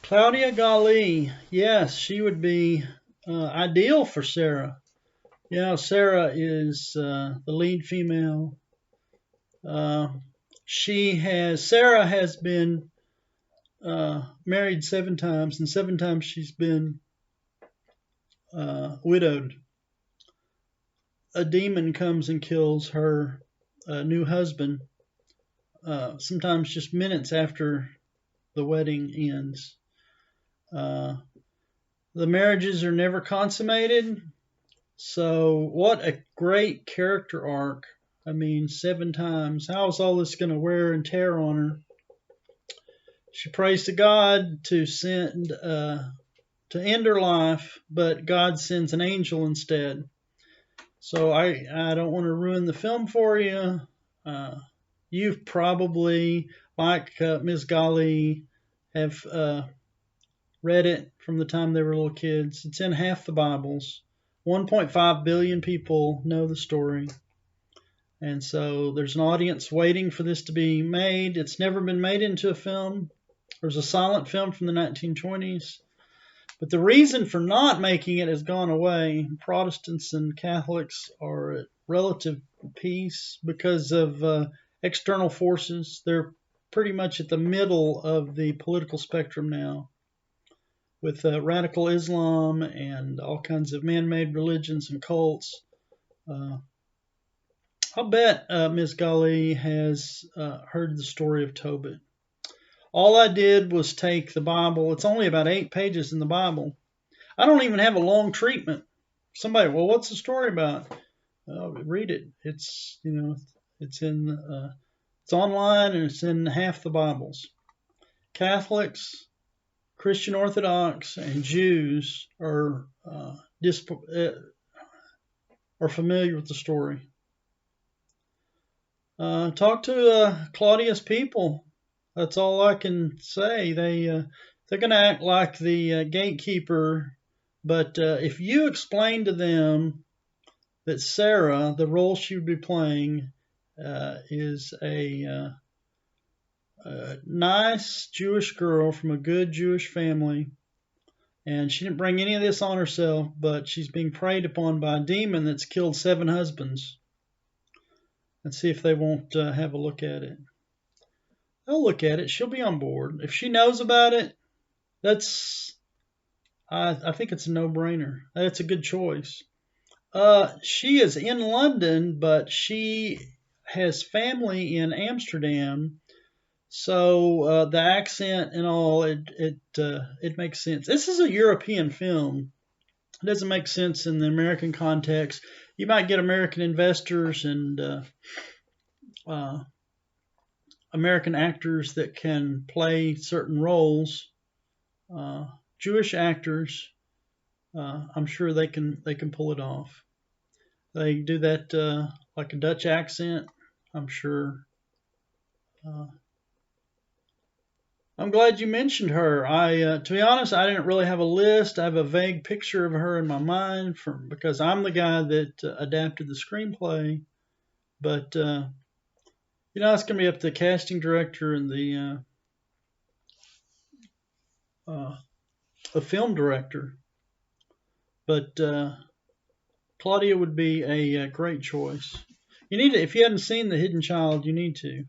Claudia Galli, yes, she would be ideal for Sarah. Yeah, Sarah is the lead female. Uh, Sarah has been married 7 times, and 7 times she's been widowed. A demon comes and kills her new husband, sometimes just minutes after the wedding ends. Uh, the marriages are never consummated. So, what a great character arc. I mean, 7 times. How is all this going to wear and tear on her? She prays to God to end her life, but God sends an angel instead. So I don't want to ruin the film for you. You've probably, like Ms. Galli, have read it from the time they were little kids. It's in half the Bibles. 1.5 billion people know the story. And so there's an audience waiting for this to be made. It's never been made into a film. There's a silent film from the 1920s. But the reason for not making it has gone away. Protestants and Catholics are at relative peace because of external forces. They're pretty much at the middle of the political spectrum now, with radical Islam and all kinds of man-made religions and cults. I'll bet Ms. Galli has heard the story of Tobit. All I did was take the Bible. It's only about 8 pages in the Bible. I don't even have a long treatment. Somebody, well, what's the story about? Read it. It's it's online and it's in half the Bibles. Catholics, Christian Orthodox, and Jews are familiar with the story. Talk to Claudia's people. That's all I can say. They're going to act like the gatekeeper, but if you explain to them that Sarah, the role she would be playing, is a nice Jewish girl from a good Jewish family, and she didn't bring any of this on herself, but she's being preyed upon by a demon that's killed 7 husbands. And see if they won't have a look at it. They'll look at it. She'll be on board. If she knows about it, I think it's a no-brainer. That's a good choice. She is in London, but she has family in Amsterdam. So the accent and all, it makes sense. This is a European film. It doesn't make sense in the American context. You might get American investors and American actors that can play certain roles. Jewish actors, I'm sure they can pull it off. They do that like a Dutch accent, I'm sure. I'm glad you mentioned her. To be honest, I didn't really have a list. I have a vague picture of her in my mind because I'm the guy that adapted the screenplay. But it's going to be up to the casting director and the film director. But Claudia would be a great choice. You need to, if you hadn't seen The Hidden Child, you need to.